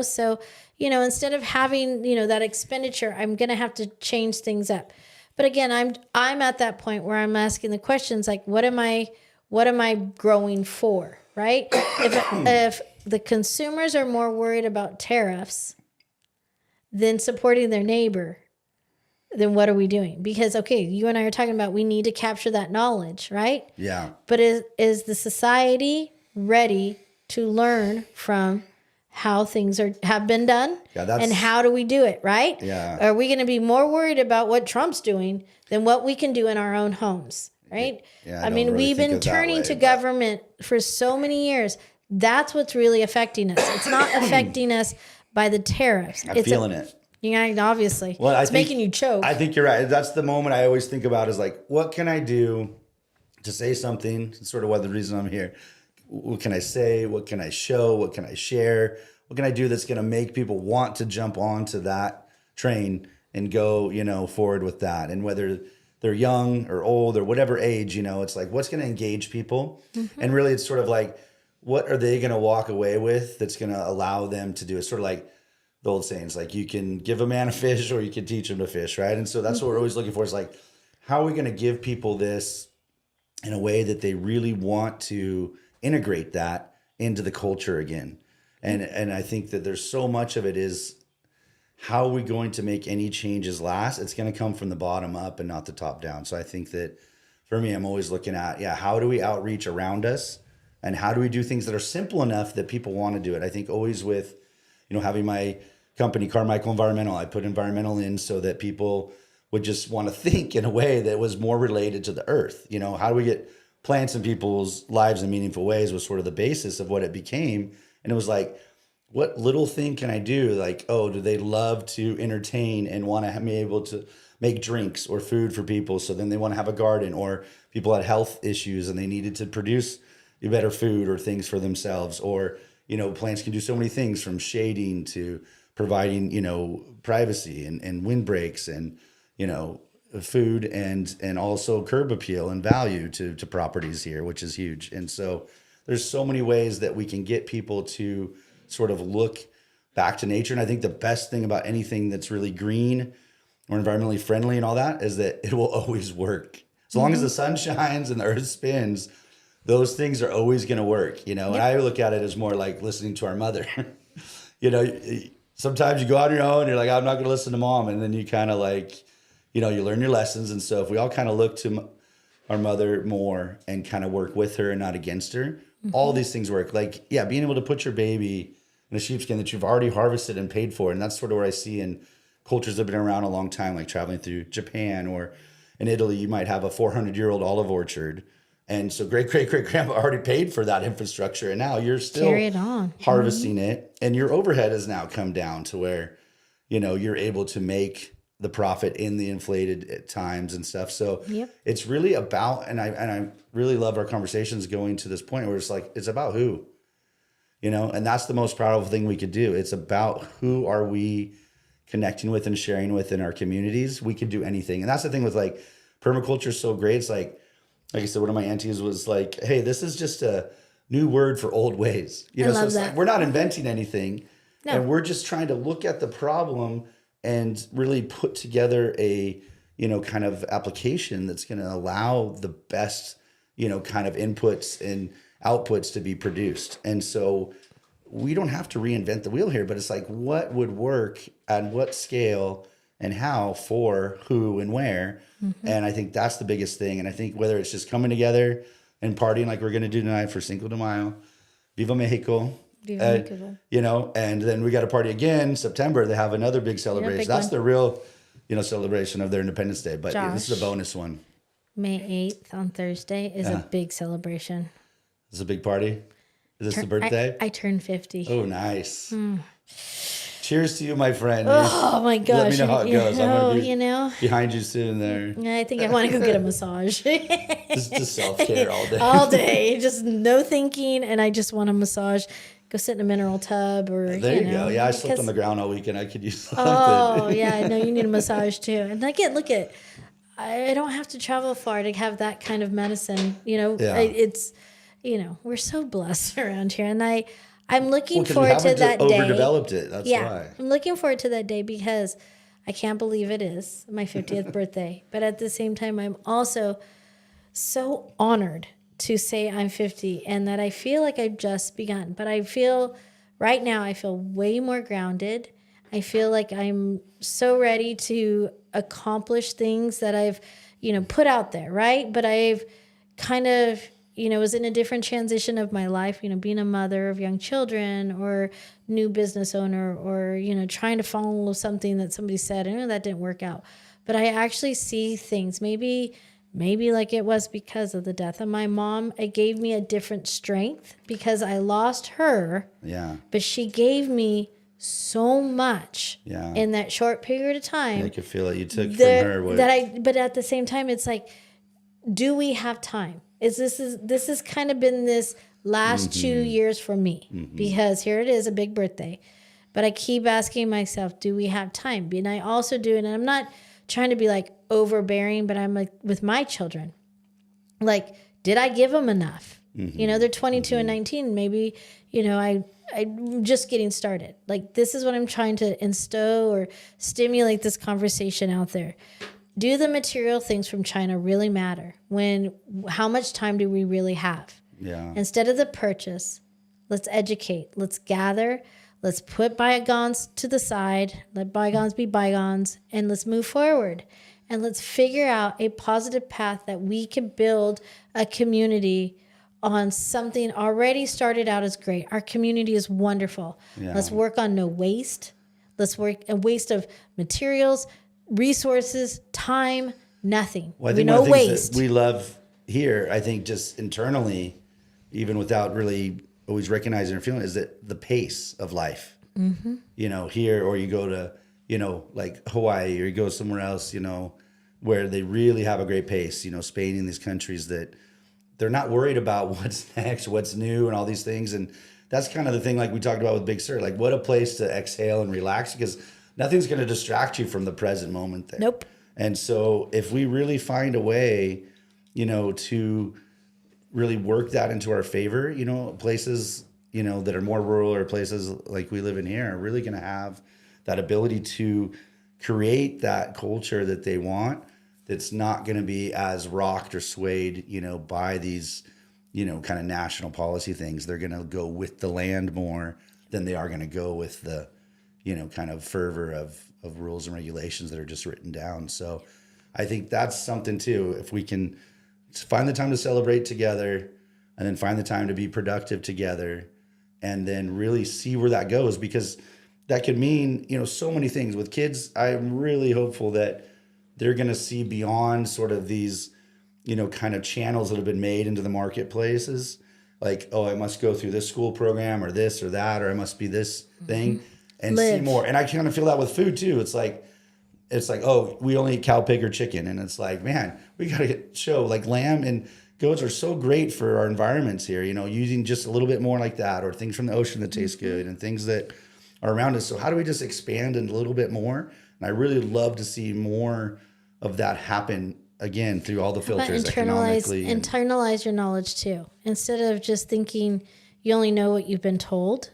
So, instead of having, that expenditure, I'm going to have to change things up. But again, I'm at that point where I'm asking the questions like, what am I growing for, right? If the consumers are more worried about tariffs than supporting their neighbor, then what are we doing? Because, okay, you and I are talking about we need to capture that knowledge, right? Yeah. But is the society ready to learn from how things have been done and how do we do it, right? Yeah. Are we going to be more worried about what Trump's doing than what we can do in our own homes, right? Yeah, I mean, really we've been turning to government for so many years. That's what's really affecting us. It's not affecting us by the tariffs. I'm feeling it. Yeah, obviously. Well, it's making you choke. I think you're right. That's the moment I always think about is like, what can I do to say something? It's sort of the reason I'm here. What can I say? What can I show? What can I share? What can I do that's going to make people want to jump onto that train and go, forward with that? And whether they're young or old or whatever age, it's like, what's going to engage people? Mm-hmm. And really, it's sort of like, what are they going to walk away with that's going to allow them to do it? Sort of like the old sayings, like you can give a man a fish or you can teach him to fish, right? And so that's what we're always looking for is like, how are we going to give people this in a way that they really want to integrate that into the culture again? And I think that there's so much of it is how are we going to make any changes last? It's going to come from the bottom up and not the top down. So I think that for me, I'm always looking at, how do we outreach around us? And how do we do things that are simple enough that people want to do it? I think always with, having my company, Carmichael Environmental, I put environmental in so that people would just want to think in a way that was more related to the earth. How do we get plants in people's lives in meaningful ways was sort of the basis of what it became. And it was like, what little thing can I do? Like, do they love to entertain and want to be able to make drinks or food for people? So then they want to have a garden, or people had health issues and they needed to produce better food or things for themselves. Or, plants can do so many things from shading to providing, privacy and windbreaks and, food and also curb appeal and value to properties here, which is huge. And so there's so many ways that we can get people to sort of look back to nature. And I think the best thing about anything that's really green or environmentally friendly and all that is that it will always work. As long as the sun shines and the earth spins, those things are always going to work, And I look at it as more like listening to our mother. Sometimes you go on your own and you're like, I'm not going to listen to mom. And then you kind of like, you learn your lessons. And so if we all kind of look to our mother more and kind of work with her and not against her, all these things work. Like, being able to put your baby in a sheepskin that you've already harvested and paid for. And that's sort of what I see in cultures that have been around a long time, like traveling through Japan or, in Italy, you might have a 400-year-old olive orchard. And so great grandpa already paid for that infrastructure. And now you're still Carry it on. harvesting it. And your overhead has now come down to where, you're able to make the profit in the inflated times and stuff. So Yep. it's really about, and I really love our conversations going to this point where it's like, it's about who, and that's the most powerful thing we could do. It's about who are we connecting with and sharing with in our communities. We could do anything. And that's the thing with like permaculture is so great. It's like I said, one of my aunties was like, hey, this is just a new word for old ways. I love so it's that. like, we're not inventing anything. No. And we're just trying to look at the problem and really put together a, kind of application that's going to allow the best, kind of inputs and outputs to be produced. And so we don't have to reinvent the wheel here, but it's like, what would work at what scale and how for who and where. And I think that's the biggest thing. And I think whether it's just coming together and partying like we're going to do tonight for Cinco de Mayo, Viva Mexico, and then we got to party again. September, they have another big celebration. big That's one. the real, celebration of their Independence Day. But this is a Josh. bonus one. May 8th on Thursday is a big celebration. This is a big party. Is this the birthday? I turned 50. Oh, nice. Cheers to you, my friend. Oh my gosh. Let me know how it goes. I'm Oh, gonna be behind you soon there. I think I want to go get a massage. Just self-care all day. All day. Just no thinking. And I just want a massage. Go sit in a mineral tub or, There you go. Yeah, I slept on the ground all weekend. I could use something. Oh, yeah. No, you need a massage too. And look at, I don't have to travel far to have that kind of medicine. Yeah. It's, we're so blessed around here. And I'm looking 'Cause we forward to haven't that just day. overdeveloped it. That's Yeah. why. I'm looking forward to that day because I can't believe it is my 50th birthday. But at the same time, I'm also so honored to say I'm 50 and that I feel like I've just begun. But right now, I feel way more grounded. I feel like I'm so ready to accomplish things that I've, put out there, right? But I've kind of, was in a different transition of my life, being a mother of young children or new business owner or, trying to follow something that somebody said, I know that didn't work out. But I actually see things, maybe like it was because of the death of my mom, it gave me a different strength because I lost her. Yeah. But she gave me so much Yeah. in that short period of time. I could feel it. You took from her what But at the same time, it's like, do we have time? This has kind of been this last 2 years for me because here it is, a big birthday. But I keep asking myself, do we have time? And I also do, and I'm not trying to be like overbearing, but I'm like with my children, like, did I give them enough? They're 22 and 19. Maybe, I'm just getting started. Like, this is what I'm trying to instill or stimulate this conversation out there. Do the material things from China really matter? How much time do we really have? Yeah. Instead of the purchase, let's educate, let's gather, let's put bygones to the side, let bygones be bygones, and let's move forward. And let's figure out a positive path that we can build a community on something already started out as great. Our community is wonderful. Yeah. Let's work on no waste. Let's work a waste of materials, resources, time, nothing. Well, I think one of the things that we love here, I think just internally, even without really always recognizing or feeling, is that the pace of life. Here, or you go to, like Hawaii, or you go somewhere else, where they really have a great pace, Spain and these countries that they're not worried about what's next, what's new, and all these things. And that's kind of the thing, like we talked about with Big Sur, like what a place to exhale and relax, because nothing's going to distract you from the present moment there. Nope. And so if we really find a way, to really work that into our favor, places, that are more rural or places like we live in here are really going to have that ability to create that culture that they want. That's not going to be as rocked or swayed, by these, kind of national policy things. They're going to go with the land more than they are going to go with the, kind of fervor of rules and regulations that are just written down. So I think that's something too. If we can find the time to celebrate together and then find the time to be productive together and then really see where that goes, because that could mean, so many things with kids. I'm really hopeful that they're going to see beyond sort of these, kind of channels that have been made into the marketplaces. Like, oh, I must go through this school program or this or that, or I must be this thing and see more. And I kind of feel that with food too. It's like, oh, we only eat cow, pig, or chicken. And it's like, man, we got to show like lamb and goats are so great for our environments here, using just a little bit more like that, or things from the ocean that taste good and things that are around us. So how do we just expand a little bit more? And I really love to see more of that happen again through all the filters economically. Internalize your knowledge too. Instead of just thinking you only know what you've been told,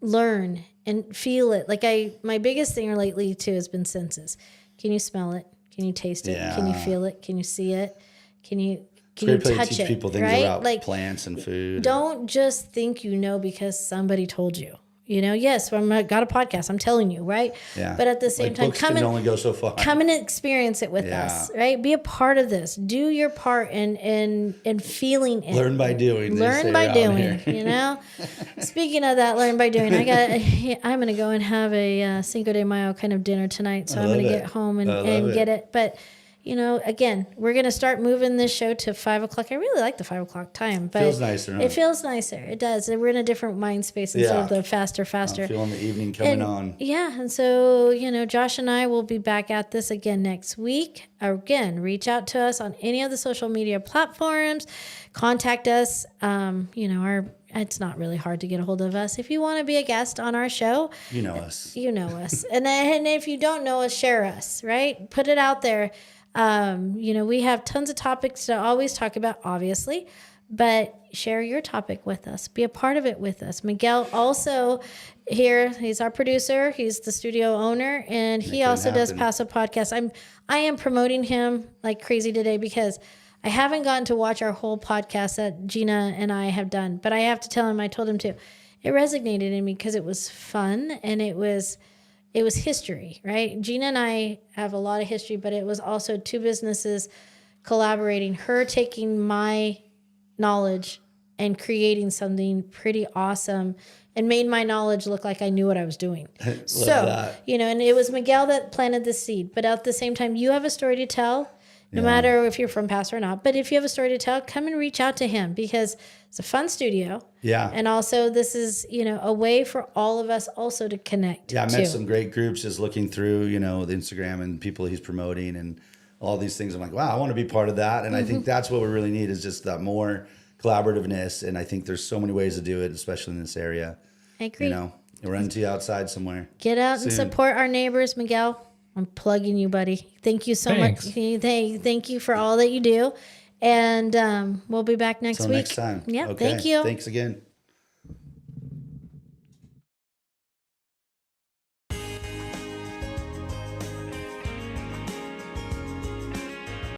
learn and feel it. Like my biggest thing lately too has been senses. Can you smell it? Can you taste it? Yeah. Can you feel it? Can you see it? Can you touch teach it? people things right? about like plants and food. Don't just think because somebody told you. Yes, I got a podcast. I'm telling you, right? Yeah. But at the same time, books can only go so far. Come and experience it with us, right? Be a part of this. Do your part in feeling it. Learn by doing. Learn by doing. Speaking of that, learn by doing. I'm gonna go and have a Cinco de Mayo kind of dinner tonight, so I'm gonna get home and get it. But again, we're going to start moving this show to 5 o'clock. I really like the 5 o'clock time, but feels nicer, huh? It feels nicer. It does. We're in a different mind space instead of the faster. I'm feeling the evening coming on. Yeah. And so, Josh and I will be back at this again next week. Again, reach out to us on any of the social media platforms. Contact us. It's not really hard to get a hold of us. If you want to be a guest on our show, you know us. And if you don't know us, share us, right? Put it out there. We have tons of topics to always talk about, obviously, but share your topic with us. Be a part of it with us. Miguel also here, he's our producer. He's the studio owner, and he also does Paso Podcast. I am promoting him like crazy today because I haven't gotten to watch our whole podcast that Gina and I have done, but I have to tell him, I told him to. It resonated in me because it was fun and it was history, right? Gina and I have a lot of history, but it was also two businesses collaborating, her taking my knowledge and creating something pretty awesome and made my knowledge look like I knew what I was doing. And it was Miguel that planted the seed, but at the same time, you have a story to tell, no matter if you're from Paso or not, but if you have a story to tell, come and reach out to him because it's a fun studio. Yeah. And also this is, a way for all of us also to connect. Yeah, I met some great groups just looking through, the Instagram and people he's promoting and all these things. I'm like, wow, I want to be part of that. And I think that's what we really need is just that more collaborativeness. And I think there's so many ways to do it, especially in this area. I agree. Run into you outside somewhere. Get out and support our neighbors, Miguel. I'm plugging you, buddy. Thank you so much. Thank you for all that you do. And we'll be back next week. Next time. Yeah, okay. thank you. Thanks again.